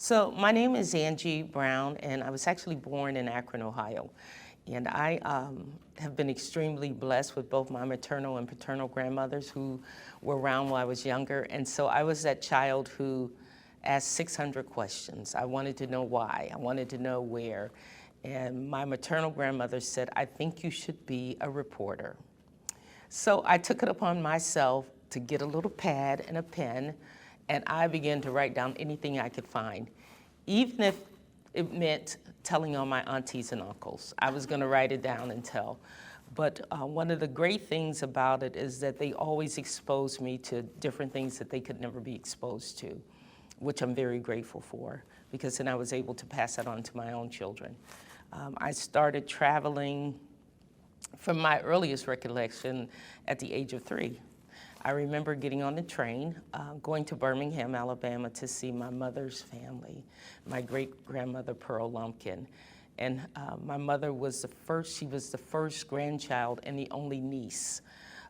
So my name is Angie Brown, and I was actually born in Akron, Ohio. And I have been extremely blessed with both my maternal and paternal grandmothers who were around while I was younger. And so I was that child who asked 600 questions. I wanted to know why. I wanted to know where. And my maternal grandmother said, "I think you should be a reporter." So I took it upon myself to get a little pad and a pen, and I began to write down anything I could find, even if it meant telling on my aunties and uncles. I was going to write it down and tell. But one of the great things about it is that they always exposed me to different things that they could never be exposed to, which I'm very grateful for, because then I was able to pass that on to my own children. I started traveling from my earliest recollection at the age of 3. I remember getting on the train, going to Birmingham, Alabama to see my mother's family, my great-grandmother Pearl Lumpkin. And my mother was she was the first grandchild and the only niece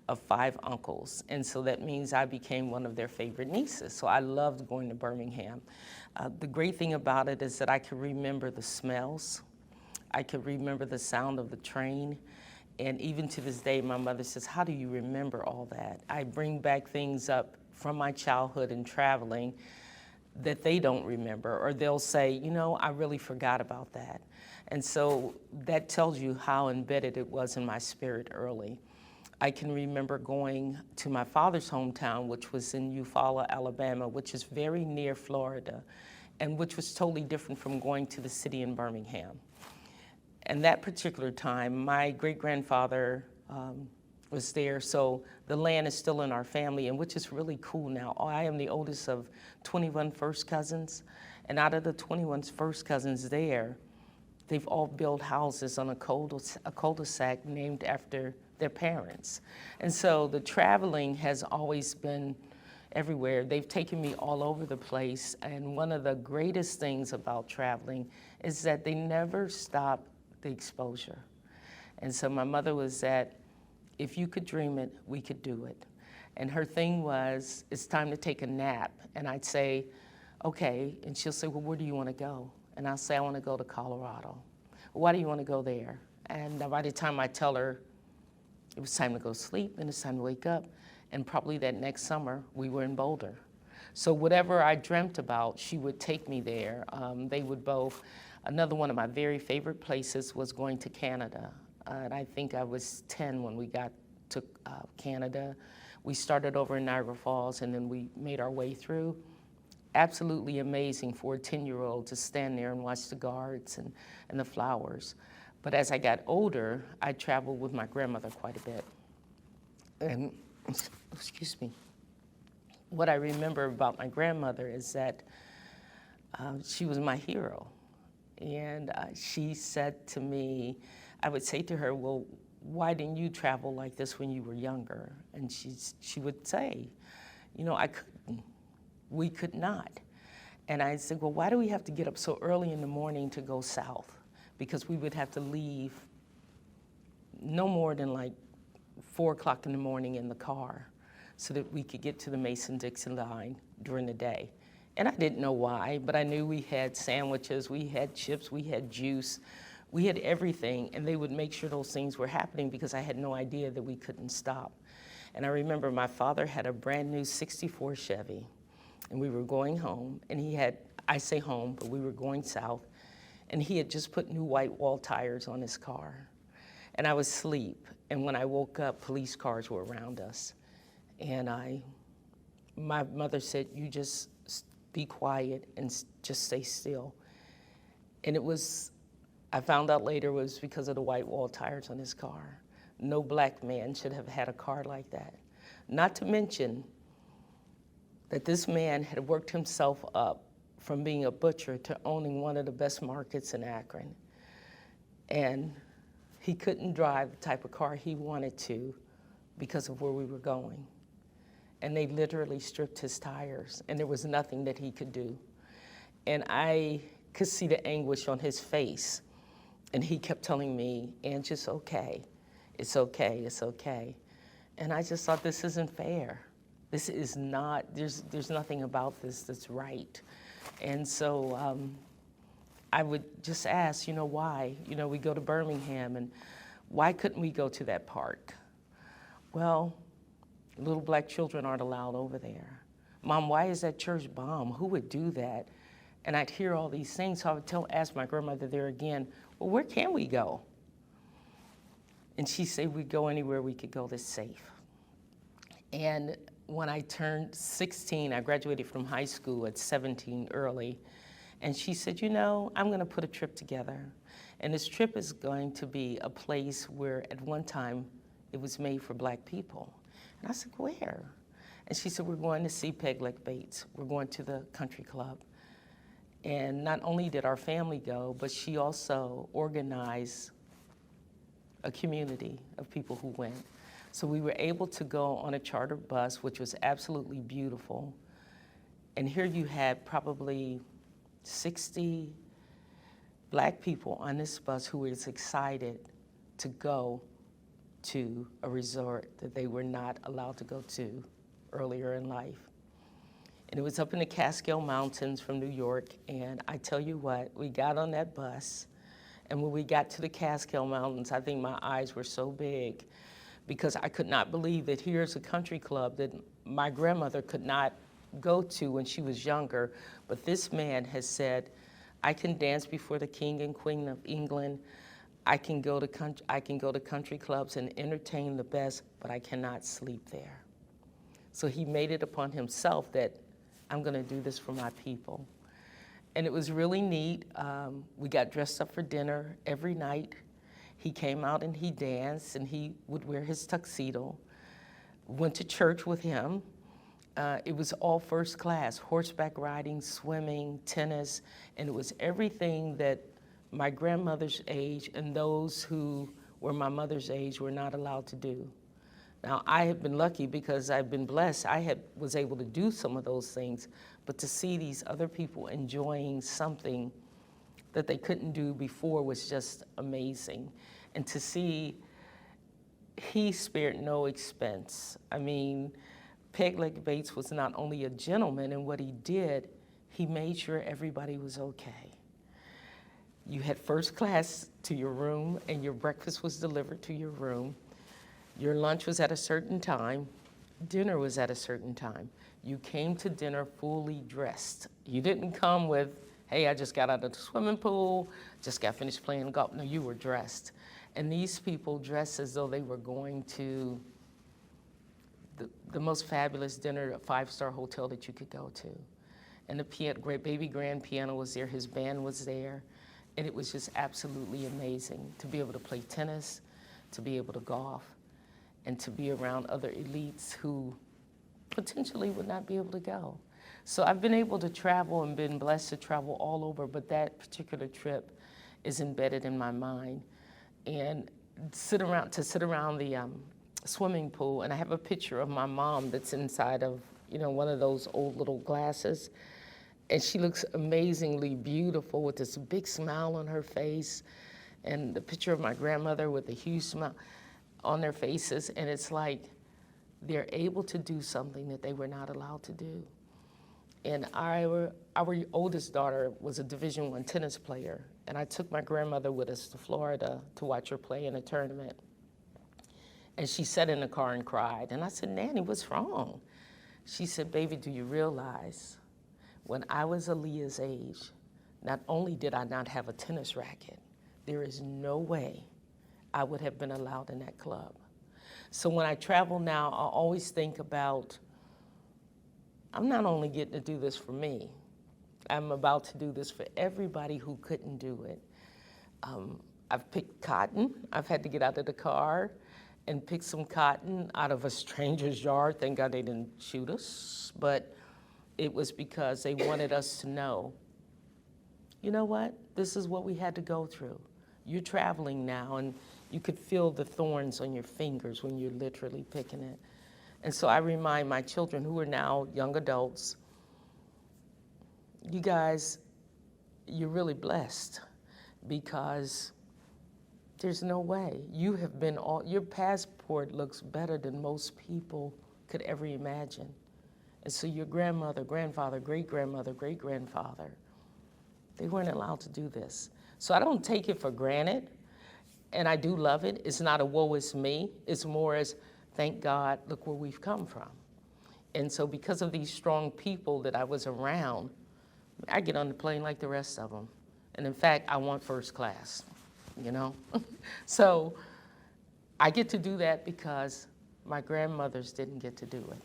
of 5 uncles. And so that means I became one of their favorite nieces. So I loved going to Birmingham. The great thing about it is that I could remember the smells. I could remember the sound of the train. And even to this day, my mother says, "How do you remember all that?" I bring back things up from my childhood and traveling that they don't remember, or they'll say, "You know, I really forgot about that." And so that tells you how embedded it was in my spirit early. I can remember going to my father's hometown, which was in Eufaula, Alabama, which is very near Florida, and which was totally different from going to the city in Birmingham. And that particular time, my great-grandfather was there, so the land is still in our family, and which is really cool now. I am the oldest of 21 first cousins, and out of the 21 first cousins there, they've all built houses on a cul-de-sac named after their parents. And so the traveling has always been everywhere. They've taken me all over the place, and one of the greatest things about traveling is that they never stop the exposure. And so my mother was that, if you could dream it, we could do it. And her thing was, it's time to take a nap. And I'd say, okay. And she'll say, well, where do you want to go? And I'll say, I want to go to Colorado. Why do you want to go there? And by the time I tell her it was time to go to sleep and it's time to wake up, and probably that next summer, we were in Boulder. So whatever I dreamt about, she would take me there. They would both. Another one of my very favorite places was going to Canada. And I think I was 10 when we got to Canada. We started over in Niagara Falls, and then we made our way through. Absolutely amazing for a 10-year-old to stand there and watch the guards and the flowers. But as I got older, I traveled with my grandmother quite a bit. And, excuse me. What I remember about my grandmother is that she was my hero. And she said to me, I would say to her, well, why didn't you travel like this when you were younger? And she would say, you know, I couldn't. We could not. And I said, well, why do we have to get up so early in the morning to go south? Because we would have to leave no more than like 4 o'clock in the morning in the car so that we could get to the Mason-Dixon line during the day. And I didn't know why, but I knew we had sandwiches, we had chips, we had juice, we had everything, and they would make sure those things were happening because I had no idea that we couldn't stop. And I remember my father had a brand new 64 Chevy, and we were going home, and he had, I say home, but we were going south, and he had just put new white wall tires on his car. And I was asleep, and when I woke up, police cars were around us. And my mother said, you just be quiet and just stay still. And it was, I found out later, it was because of the white wall tires on his car. No black man should have had a car like that. Not to mention that this man had worked himself up from being a butcher to owning one of the best markets in Akron. And he couldn't drive the type of car he wanted to because of where we were going. And they literally stripped his tires, and there was nothing that he could do. And I could see the anguish on his face, and he kept telling me, Ange, it's okay, it's okay, it's okay. And I just thought, this isn't fair. This is not, there's nothing about this that's right. And so I would just ask, why? We go to Birmingham, and why couldn't we go to that park? Well, little black children aren't allowed over there. Mom, why is that church bombed? Who would do that? And I'd hear all these things, so I would ask my grandmother there again, well, where can we go? And she'd say we'd go anywhere we could go that's safe. And when I turned 16, I graduated from high school at 17 early, and she said, I'm gonna put a trip together. And this trip is going to be a place where at one time it was made for black people. And I said, where? And she said, we're going to see Peg Leg Bates. We're going to the country club. And not only did our family go, but she also organized a community of people who went. So we were able to go on a chartered bus, which was absolutely beautiful. And here you had probably 60 black people on this bus who was excited to go to a resort that they were not allowed to go to earlier in life. And it was up in the Catskill Mountains from New York, and I tell you what, we got on that bus, and when we got to the Catskill Mountains, I think my eyes were so big because I could not believe that here's a country club that my grandmother could not go to when she was younger, but this man has said, I can dance before the King and Queen of England, I can go to country clubs and entertain the best, but I cannot sleep there. So he made it upon himself that I'm gonna do this for my people. And it was really neat. We got dressed up for dinner every night. He came out and he danced, and he would wear his tuxedo. Went to church with him. It was all first class, horseback riding, swimming, tennis, and it was everything that my grandmother's age and those who were my mother's age were not allowed to do. Now, I have been lucky because I've been blessed. I was able to do some of those things, but to see these other people enjoying something that they couldn't do before was just amazing. And to see he spared no expense. I mean, Peg Leg Bates was not only a gentleman in what he did, he made sure everybody was okay. You had first class to your room, and your breakfast was delivered to your room. Your lunch was at a certain time. Dinner was at a certain time. You came to dinner fully dressed. You didn't come with, hey, I just got out of the swimming pool, just got finished playing golf. No, you were dressed. And these people dressed as though they were going to the most fabulous dinner, a five-star hotel that you could go to. And the great baby grand piano was there, his band was there. And it was just absolutely amazing to be able to play tennis, to be able to golf, and to be around other elites who potentially would not be able to go. So I've been able to travel and been blessed to travel all over, but that particular trip is embedded in my mind. And sit around the swimming pool, and I have a picture of my mom that's inside of one of those old little glasses. And she looks amazingly beautiful with this big smile on her face, and the picture of my grandmother with a huge smile on their faces. And it's like they're able to do something that they were not allowed to do. And our oldest daughter was a Division I tennis player, and I took my grandmother with us to Florida to watch her play in a tournament. And she sat in the car and cried. And I said, Nanny, what's wrong? She said, baby, do you realize when I was Aaliyah's age, not only did I not have a tennis racket, there is no way I would have been allowed in that club. So when I travel now, I always think about, I'm not only getting to do this for me, I'm about to do this for everybody who couldn't do it. I've picked cotton. I've had to get out of the car and pick some cotton out of a stranger's yard. Thank God they didn't shoot us, but it was because they wanted us to know, you know what? This is what we had to go through. You're traveling now, and you could feel the thorns on your fingers when you're literally picking it. And so I remind my children, who are now young adults, you guys, you're really blessed, because there's no way. You have been your passport looks better than most people could ever imagine. And so your grandmother, grandfather, great-grandmother, great-grandfather, they weren't allowed to do this. So I don't take it for granted, and I do love it. It's not a woe is me. It's more as, thank God, look where we've come from. And so because of these strong people that I was around, I get on the plane like the rest of them. And in fact, I want first class, you know? So I get to do that because my grandmothers didn't get to do it.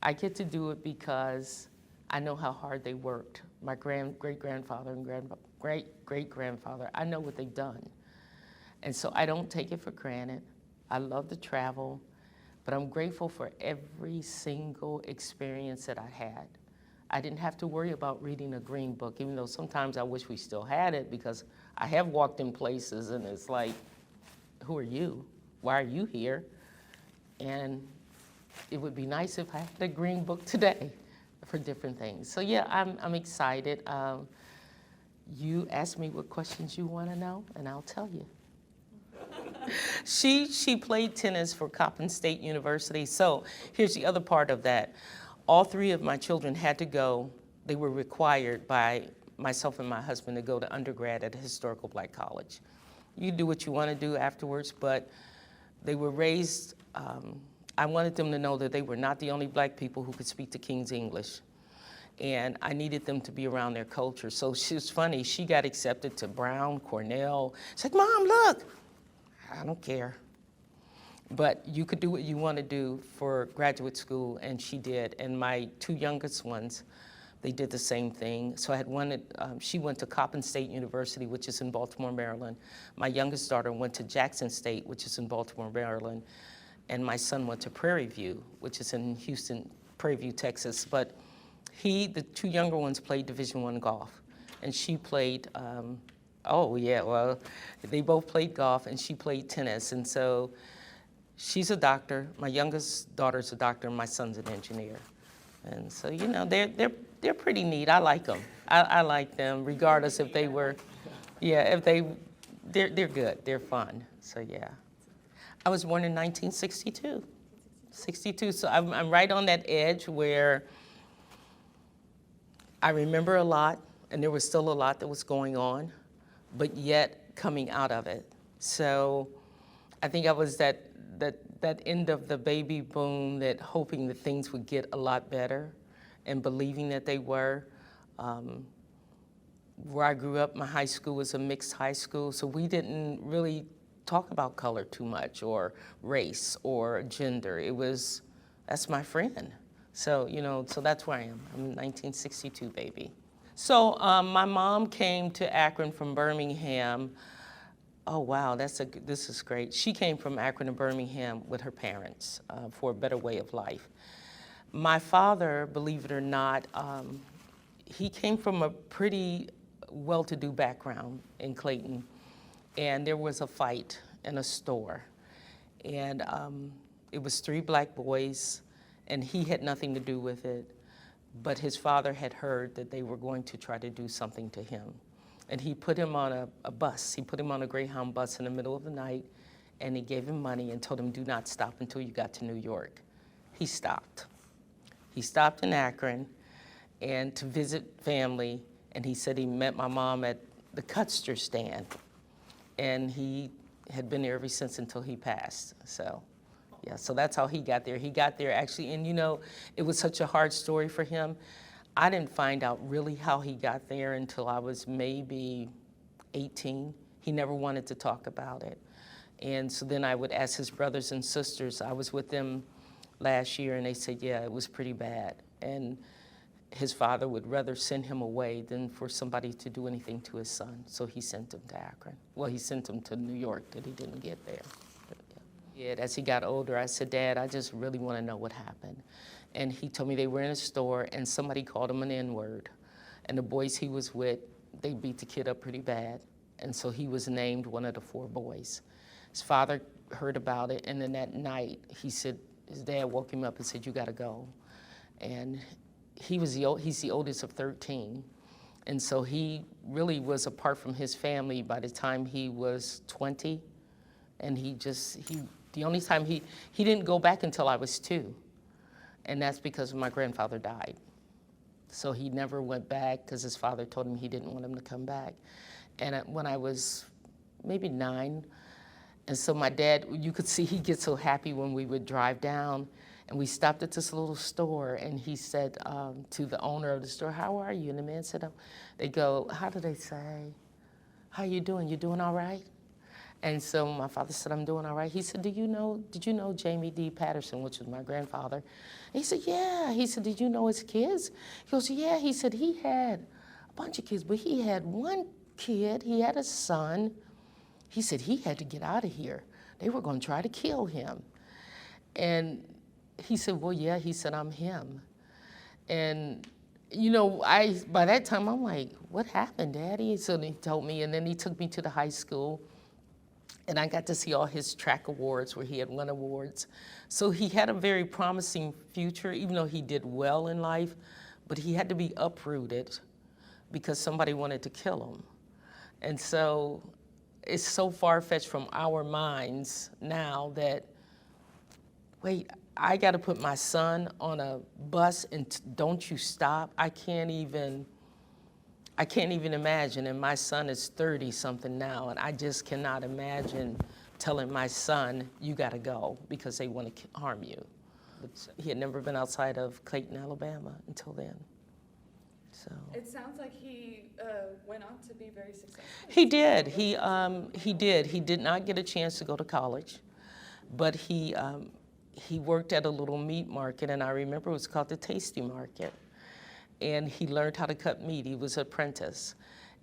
I get to do it because I know how hard they worked. My great-grandfather and great-great-grandfather, I know what they've done. And so I don't take it for granted. I love to travel, but I'm grateful for every single experience that I had. I didn't have to worry about reading a green book, even though sometimes I wish we still had it, because I have walked in places and it's like, who are you? Why are you here? And it would be nice if I had a green book today for different things. So yeah, I'm excited. You ask me what questions you want to know, and I'll tell you. She played tennis for Coppin State University. So here's the other part of that. All three of my children had to go. They were required by myself and my husband to go to undergrad at a historical black college. You do what you want to do afterwards, but they were raised, I wanted them to know that they were not the only black people who could speak the King's English. And I needed them to be around their culture. So she was funny, she got accepted to Brown, Cornell. She's like, Mom, look. I don't care. But you could do what you want to do for graduate school, and she did. And my two youngest ones, they did the same thing. So I had one, she went to Coppin State University, which is in Baltimore, Maryland. My youngest daughter went to Jackson State, which is in Baltimore, Maryland. And my son went to Prairie View, which is in Houston, Prairie View, Texas. But the two younger ones played Division I golf. And she played, oh yeah, well, they both played golf and she played tennis. And so she's a doctor, my youngest daughter's a doctor, and my son's an engineer. And so, you know, they're pretty neat. I like them. I like them, regardless if they were, yeah, they're good, they're fun, so yeah. I was born in 1962, 62, so I'm right on that edge where I remember a lot, and there was still a lot that was going on, but yet coming out of it. So I think I was that end of the baby boom, that hoping that things would get a lot better and believing that they were. Where I grew up, my high school was a mixed high school, so we didn't really talk about color too much, or race, or gender. It was, that's my friend. So, you know, so that's where I am. I'm a 1962 baby. So my mom came to Akron from Birmingham. Oh wow, this is great. She came from Akron to Birmingham with her parents for a better way of life. My father, believe it or not, he came from a pretty well-to-do background in Clayton, and there was a fight in a store. And it was 3 black boys, and he had nothing to do with it, but his father had heard that they were going to try to do something to him. And he put him on a bus. He put him on a Greyhound bus in the middle of the night, and he gave him money and told him, do not stop until you got to New York. He stopped. He stopped in Akron and to visit family, and he said he met my mom at the Cutster stand, and he had been there ever since until he passed. So yeah, so that's how he got there. He got there actually, and you know, it was such a hard story for him. I didn't find out really how he got there until I was maybe 18. He never wanted to talk about it. And so then I would ask his brothers and sisters. I was with them last year, and they said, yeah, it was pretty bad. And his father would rather send him away than for somebody to do anything to his son. So he sent him to Akron. Well, he sent him to New York, that he didn't get there. But, yeah. As he got older, I said, Dad, I just really want to know what happened. And he told me they were in a store and somebody called him an N-word. And the boys he was with, they beat the kid up pretty bad. And so he was named one of the 4 boys. His father heard about it, and then that night, he said, his dad woke him up and said, you gotta go. And he's the oldest of 13. And so he really was apart from his family by the time he was 20. And the only time he didn't go back until I was 2. And that's because my grandfather died. So he never went back because his father told him he didn't want him to come back. And when I was maybe 9, and so my dad, you could see he gets so happy when we would drive down, and we stopped at this little store, and he said to the owner of the store, "How are you?" And the man said, they go, how do they say? "How you doing? You doing all right?" And so my father said, "I'm doing all right." He said, did you know Jamie D. Patterson, which was my grandfather? And he said, "Yeah." He said, "Did you know his kids?" He goes, "Yeah." He said, "He had a bunch of kids, but he had one kid, he had a son. He said he had to get out of here. They were going to try to kill him." And he said, "Well, yeah." He said, "I'm him." And you know, by that time, I'm like, "What happened, Daddy?" So he told me, and then he took me to the high school, and I got to see all his track awards where he had won awards. So he had a very promising future, even though he did well in life, but he had to be uprooted because somebody wanted to kill him. And so it's so far-fetched from our minds now that, wait, I got to put my son on a bus and don't you stop? I can't even imagine, and my son is 30-something now, and I just cannot imagine telling my son, "You got to go," because they want to harm you. He had never been outside of Clayton, Alabama until then. So it sounds like he went on to be very successful. He did. He did. He did not get a chance to go to college, but he worked at a little meat market, and I remember it was called the Tasty Market. And he learned how to cut meat. He was an apprentice.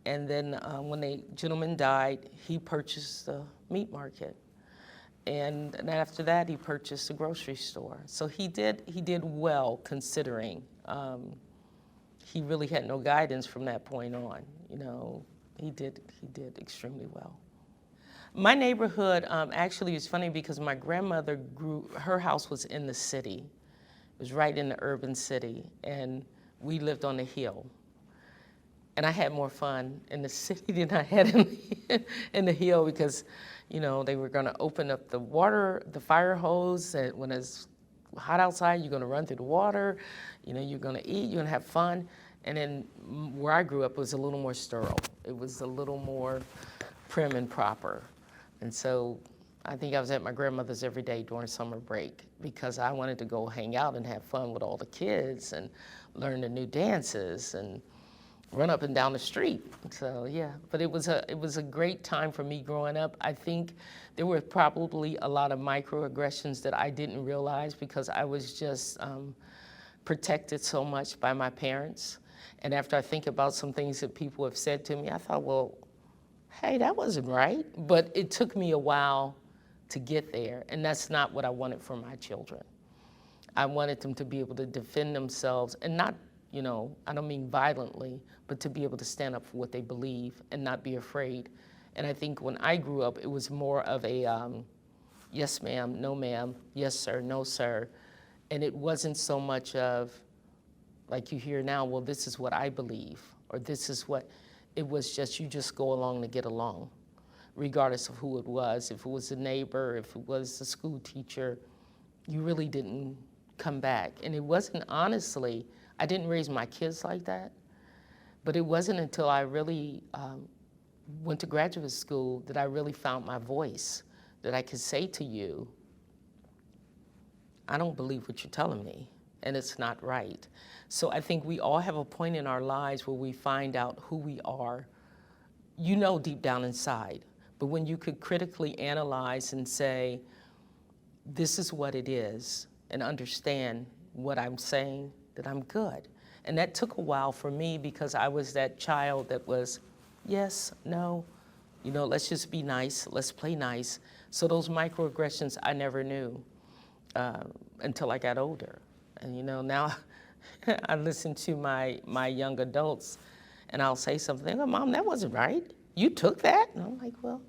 And then when the gentleman died, he purchased the meat market. And after that, he purchased a grocery store. So he did well, considering. He really had no guidance from that point on. You know, he did extremely well. My neighborhood actually is funny because my grandmother her house was in the city. It was right in the urban city, and we lived on a hill. And I had more fun in the city than I had in the hill because, you know, they were gonna open up the fire hose, and when it's hot outside, you're gonna run through the water, you know, you're gonna eat, you're gonna have fun. And then where I grew up was a little more sterile. It was a little more prim and proper. And so I think I was at my grandmother's every day during summer break because I wanted to go hang out and have fun with all the kids and learn the new dances and run up and down the street. So yeah, but it was a great time for me growing up. I think there were probably a lot of microaggressions that I didn't realize because I was just protected so much by my parents. And after I think about some things that people have said to me, I thought, well, hey, that wasn't right. But it took me a while to get there, and that's not what I wanted for my children. I wanted them to be able to defend themselves, and not, you know, I don't mean violently, but to be able to stand up for what they believe and not be afraid. And I think when I grew up, it was more of a yes ma'am, no ma'am, yes sir, no sir. And it wasn't so much of, like you hear now, well, this is what I believe, or this is what, it was just, you just go along to get along, regardless of who it was. If it was a neighbor, if it was a school teacher, you really didn't come back. And it wasn't, honestly, I didn't raise my kids like that, but it wasn't until I really went to graduate school that I really found my voice, that I could say to you, I don't believe what you're telling me, and it's not right. So I think we all have a point in our lives where we find out who we are, you know, deep down inside. But when you could critically analyze and say, this is what it is, and understand what I'm saying, that I'm good. And that took a while for me because I was that child that was, yes, no, you know, let's just be nice, let's play nice. So those microaggressions I never knew until I got older. And you know, now I listen to my young adults and I'll say something, oh, Mom, that wasn't right. You took that? And I'm like, well,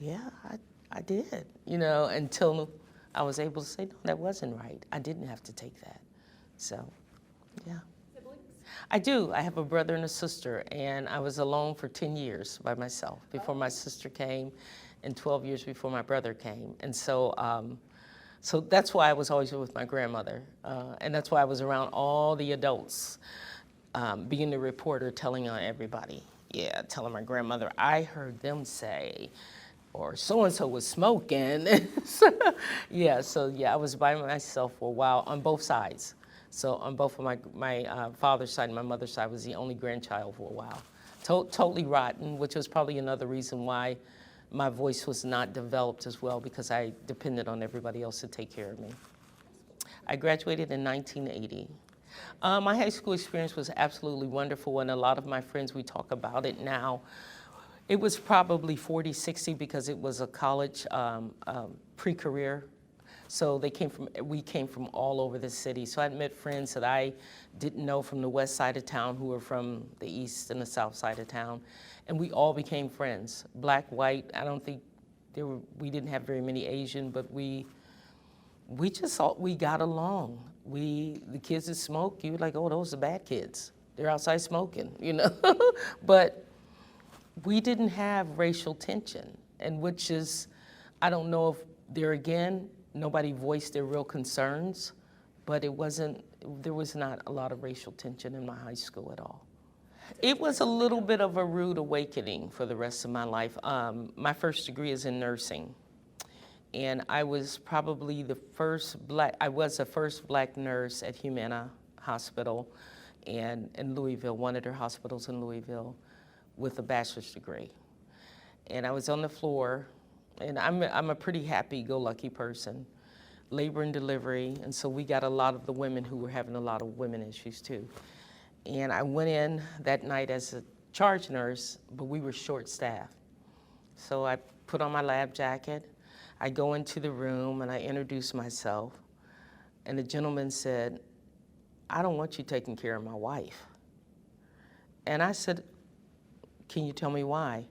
yeah, I did, you know, until I was able to say, no, that wasn't right. I didn't have to take that. So, yeah. Siblings? I do. I have a brother and a sister, and I was alone for 10 years by myself before my sister came, and 12 years before my brother came. And so, So that's why I was always with my grandmother. And that's why I was around all the adults, being the reporter, telling on everybody. Yeah, telling my grandmother, I heard them say, or so-and-so was smoking. Yeah, I was by myself for a while on both sides. So on both of my father's side and my mother's side, I was the only grandchild for a while. Totally rotten, which was probably another reason why my voice was not developed as well, because I depended on everybody else to take care of me. I graduated in 1980. My high school experience was absolutely wonderful, and a lot of my friends, we talk about it now. It was probably 40-60 because it was a college pre-career. So we came from all over the city. So I met friends that I didn't know from the west side of town who were from the east and the south side of town. And we all became friends, black, white. I don't think we didn't have very many Asian, but we just thought we got along. The kids that smoke, you were like, oh, those are bad kids. They're outside smoking, you know? But we didn't have racial tension, and which is, I don't know if there again, nobody voiced their real concerns, but there was not a lot of racial tension in my high school at all. It was a little bit of a rude awakening for the rest of my life. My first degree is in nursing, and I was probably the first black nurse at Humana Hospital and in Louisville, one of their hospitals in Louisville, with a bachelor's degree. And I was on the floor, and I'm a pretty happy-go-lucky person, labor and delivery, and so we got a lot of the women who were having a lot of women issues too. And I went in that night as a charge nurse, but we were short-staffed. So I put on my lab jacket, I go into the room and I introduce myself, and the gentleman said, I don't want you taking care of my wife. And I said, can you tell me why?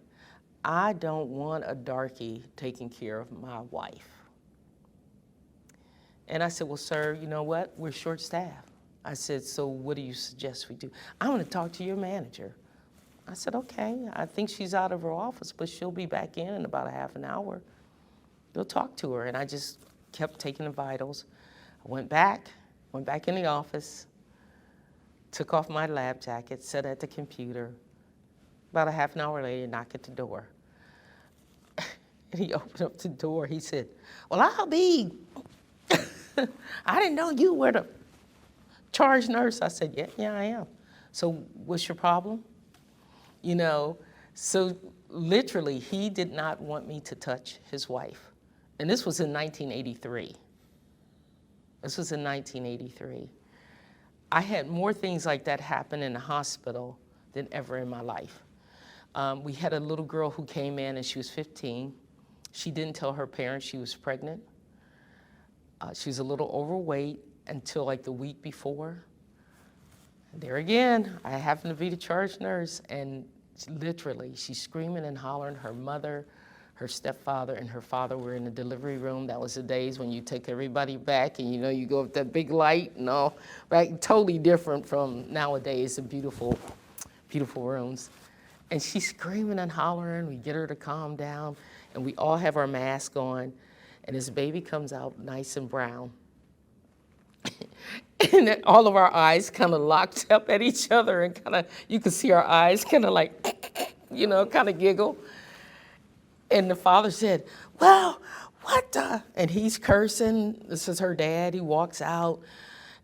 I don't want a darky taking care of my wife. And I said, well, sir, you know what? We're short-staffed. I said, so what do you suggest we do? I want to talk to your manager. I said, okay, I think she's out of her office, but she'll be back in about a half an hour. Go talk to her. And I just kept taking the vitals. I went back in the office, took off my lab jacket, sat at the computer. About a half an hour later, knock at the door. And he opened up the door. He said, well, I'll be, I didn't know you were the charge nurse. I said, yeah, I am. So what's your problem? You know, so literally, he did not want me to touch his wife. And this was in 1983. This was in 1983. I had more things like that happen in the hospital than ever in my life. We had a little girl who came in and she was 15. She didn't tell her parents she was pregnant. She was a little overweight until like the week before. There again, I happened to be the charge nurse, and literally she's screaming and hollering. Her mother, her stepfather, and her father were in the delivery room. That was the days when you take everybody back and you go up that big light and all, right? Totally different from nowadays, the beautiful, beautiful rooms. And she's screaming and hollering. We get her to calm down, and we all have our mask on, and this baby comes out nice and brown. And then all of our eyes kind of locked up at each other, and kind of, you could see our eyes kind of like, kind of giggle. And the father said, well, what the? And he's cursing. This is her dad. He walks out,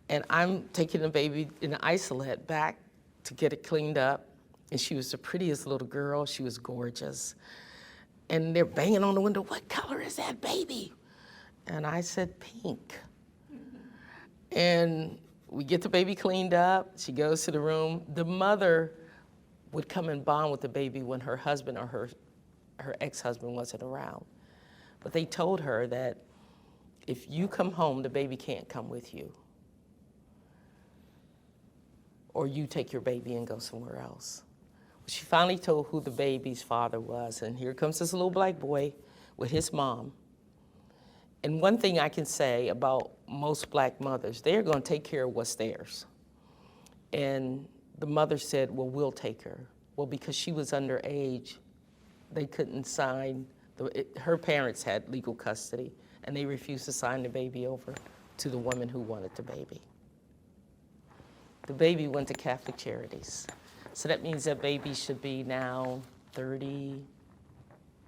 and I'm taking the baby in the isolate back to get it cleaned up. And she was the prettiest little girl. She was gorgeous. And they're banging on the window, what color is that baby? And I said, pink. And we get the baby cleaned up. She goes to the room. The mother would come and bond with the baby when her husband or her ex-husband wasn't around. But they told her that if you come home, the baby can't come with you. Or you take your baby and go somewhere else. She finally told who the baby's father was, and here comes this little black boy with his mom. And one thing I can say about most black mothers, they're going to take care of what's theirs. And the mother said, well, we'll take her. Well, because she was underage, they couldn't sign, her parents had legal custody, and they refused to sign the baby over to the woman who wanted the baby. The baby went to Catholic Charities. So that means that baby should be now 30,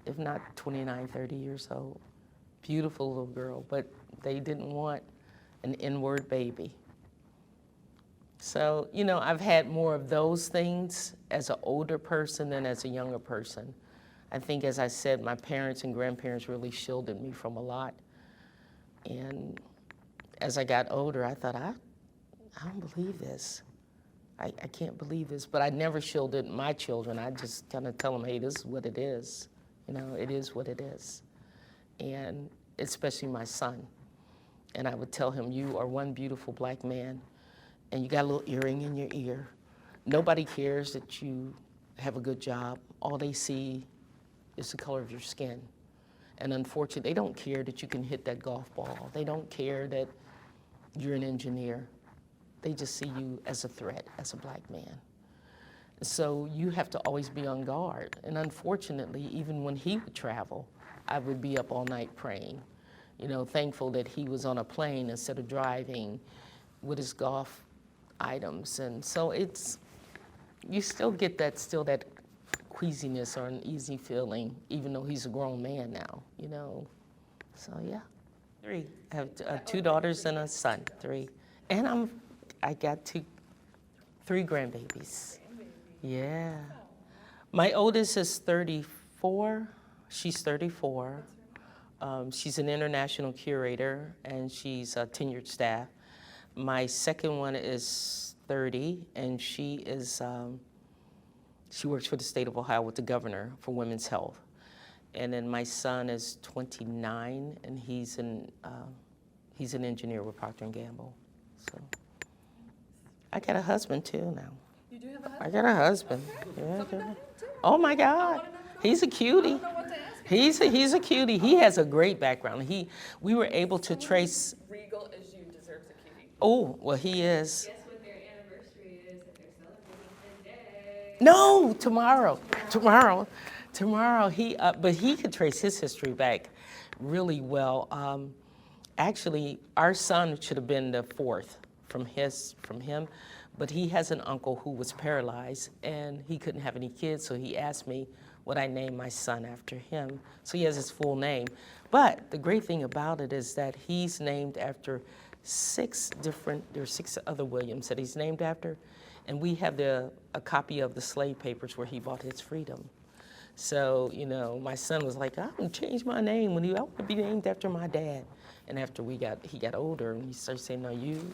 if not 29, 30 years old. Beautiful little girl, but they didn't want an N-word baby. So, you know, I've had more of those things as an older person than as a younger person. I think, as I said, my parents and grandparents really shielded me from a lot. And as I got older, I thought, I don't believe this. I can't believe this. But I never shielded my children. I just kind of tell them, hey, this is what it is. You know, it is what it is. And especially my son. And I would tell him, you are one beautiful black man, and you got a little earring in your ear. Nobody cares that you have a good job. All they see is the color of your skin. And unfortunately, they don't care that you can hit that golf ball. They don't care that you're an engineer. They just see you as a threat, as a black man. So you have to always be on guard. And unfortunately, even when he would travel, I would be up all night praying. You know, thankful that he was on a plane instead of driving with his golf items. And so you still get that queasiness or uneasy feeling, even though he's a grown man now, you know. So yeah, 3. I have 2 daughters and a son, 3. And I got 3 grandbabies. Yeah. My oldest is 34. She's 34. She's an international curator, and she's a tenured staff. My second one is 30, and she works for the state of Ohio with the governor for women's health. And then my son is 29, and he's an engineer with Procter & Gamble. So I got a husband too now. You do have a husband? I got a husband. Okay. Yeah, Tell me about him, too. Oh my I God, wanna know he's a cutie. I don't know what to ask you. He's a cutie. He has a great background. We were able to trace. Regal as you deserves a cutie. Oh, well, he is. Guess what their anniversary is that they're celebrating today? No, tomorrow. But he could trace his history back really well. Actually, our son should have been the 4th from him, but he has an uncle who was paralyzed and he couldn't have any kids, so he asked me would I name my son after him. So he has his full name. But the great thing about it is that he's named after 6 other Williams that he's named after, and we have a copy of the slave papers where he bought his freedom. So, you know, my son was like, I'm gonna change my name I want to be named after my dad. And after he got older, and he started saying, no, you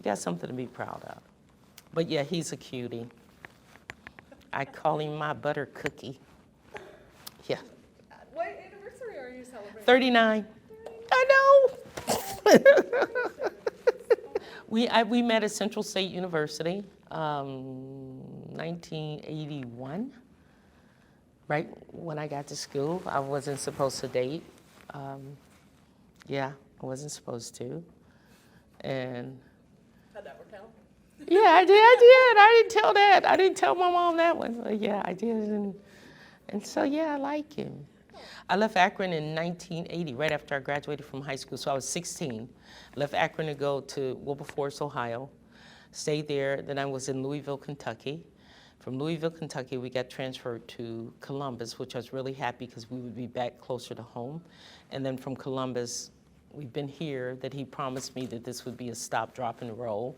got something to be proud of. But yeah, he's a cutie. I call him my butter cookie. Yeah. What anniversary are you celebrating? 39. I know. We met at Central State University, 1981. Right when I got to school, I wasn't supposed to date. Yeah, I wasn't supposed to. And How'd that work out? yeah, I did. I didn't tell that. I didn't tell my mom that one. But yeah, I did. And so, yeah, I like him. I left Akron in 1980, right after I graduated from high school. So I was 16. Left Akron to go to Wilberforce, Ohio. Stayed there. Then I was in Louisville, Kentucky. From Louisville, Kentucky, we got transferred to Columbus, which I was really happy because we would be back closer to home. And then from Columbus, we've been here, that he promised me that this would be a stop, drop, and roll.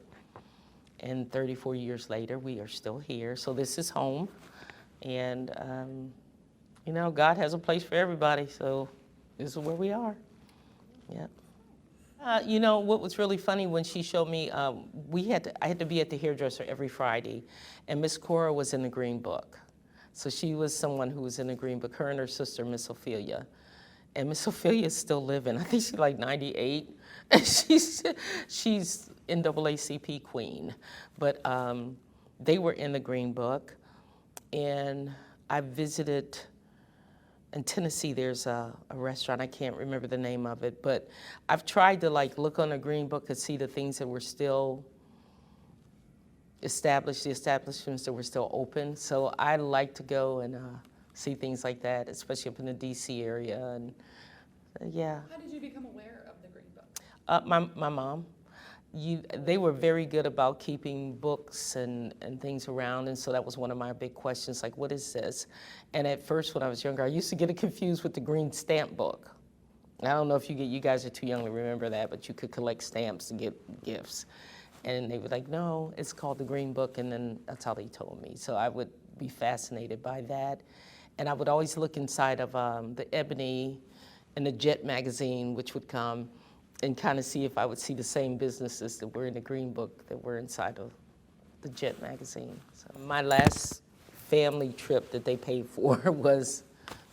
And 34 years later, we are still here. So this is home. And, you know, God has a place for everybody. So this is where we are. Yep. You know, what was really funny when she showed me, I had to be at the hairdresser every Friday, and Miss Cora was in the Green Book. So she was someone who was in the Green Book, her and her sister, Miss Ophelia. And Miss Ophelia is still living. I think she's like 98. And she's NAACP queen. But they were in the Green Book. And I visited, in Tennessee, there's a restaurant, I can't remember the name of it, but I've tried to like look on the Green Book and see the things that were still established, the establishments that were still open. So I like to go and see things like that, especially up in the DC area. And Yeah. How did you become aware of the Green Book? My mom. They were very good about keeping books and things around, and so that was one of my big questions, like, what is this? And at first, when I was younger, I used to get it confused with the green stamp book. I don't know if you guys are too young to remember that, but you could collect stamps to get gifts. And they were like, no, it's called the Green Book, and then that's how they told me. So I would be fascinated by that. And I would always look inside of the Ebony and the Jet magazine, which would come, and kind of see if I would see the same businesses that were in the Green Book that were inside of the Jet magazine. So my last family trip that they paid for was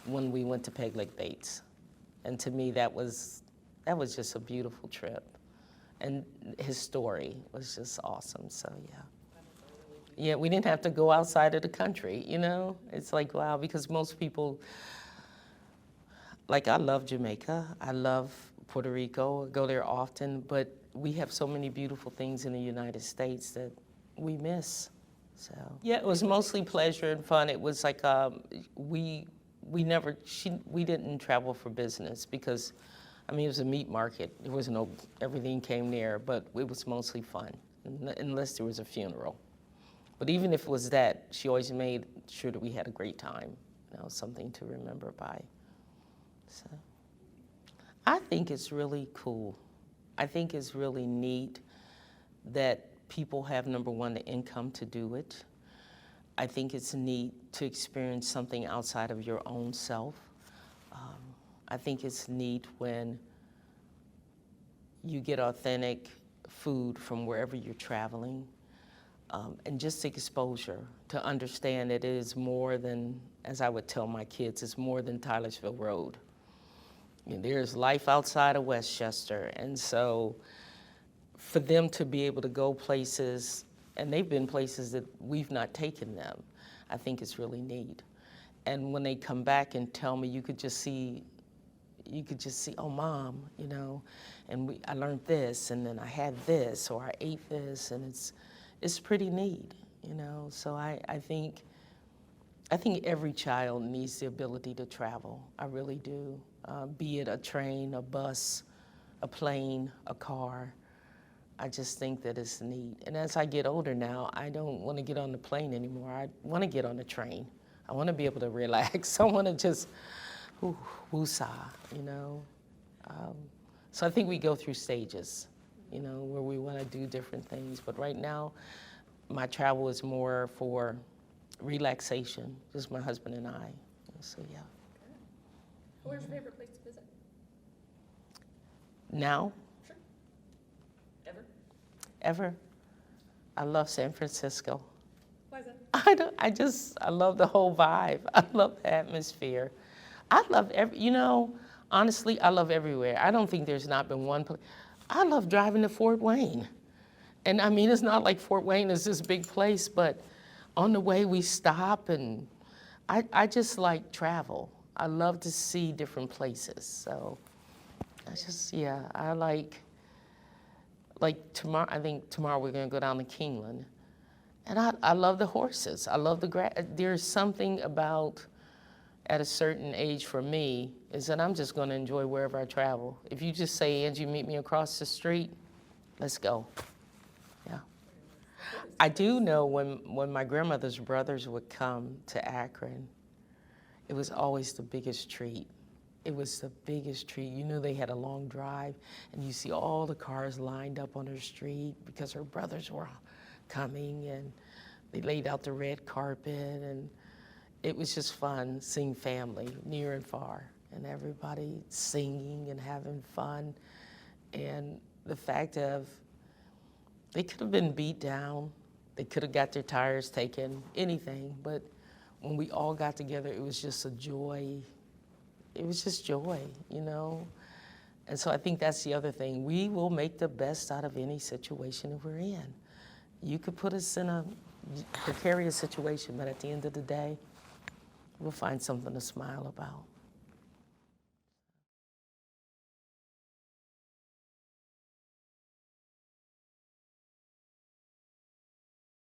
when we went to Peg Lake Bates. And to me, that was just a beautiful trip. And his story was just awesome, so yeah. Yeah, we didn't have to go outside of the country, you know? It's like, wow, because most people, like, I love Jamaica, I love Puerto Rico, I go there often, but we have so many beautiful things in the United States that we miss, so. Yeah, it was mostly pleasure and fun. It was like, we didn't travel for business because, I mean, it was a meat market. There was no, everything came there, but it was mostly fun, unless there was a funeral. But even if it was that, she always made sure that we had a great time, you know, something to remember by. So I think it's really cool. I think it's really neat that people have, number one, the income to do it. I think it's neat to experience something outside of your own self. I think it's neat when you get authentic food from wherever you're traveling. And just exposure to understand that it is more than, as I would tell my kids, it's more than Tylersville Road. You know, there's life outside of Westchester, and so for them to be able to go places, and they've been places that we've not taken them, I think it's really neat. And when they come back and tell me, you could just see, oh, Mom, you know, and I learned this, and then I had this, or I ate this, and it's pretty neat, you know. So I think every child needs the ability to travel. I really do. Be it a train, a bus, a plane, a car. I just think that it's neat. And as I get older now, I don't want to get on the plane anymore. I want to get on the train. I want to be able to relax. I want to just woosah, you know. So I think we go through stages, you know, where we want to do different things. But right now, my travel is more for relaxation, just my husband and I. So, yeah. Where's your favorite place to visit? Now? Sure. Ever? Ever? I love San Francisco. Why is that? I love the whole vibe. I love the atmosphere. I love honestly, I love everywhere. I don't think there's not been one place. I love driving to Fort Wayne. And I mean, it's not like Fort Wayne is this big place, but on the way we stop, and I just like travel. I love to see different places. So I like tomorrow, I think tomorrow we're gonna go down to Kingland. And I love the horses. I love the grass. There's something about, at a certain age for me, is that I'm just gonna enjoy wherever I travel. If you just say, Angie, meet me across the street, let's go. Yeah. I do know when my grandmother's brothers would come to Akron, it was always the biggest treat. It was the biggest treat. You knew they had a long drive, and you see all the cars lined up on her street because her brothers were coming, and they laid out the red carpet, and it was just fun seeing family near and far, and everybody singing and having fun. And the fact of, they could have been beat down, they could have got their tires taken, anything, but when we all got together, it was just a joy. It was just joy, you know? And so I think that's the other thing. We will make the best out of any situation that we're in. You could put us in a precarious situation, but at the end of the day, we'll find something to smile about.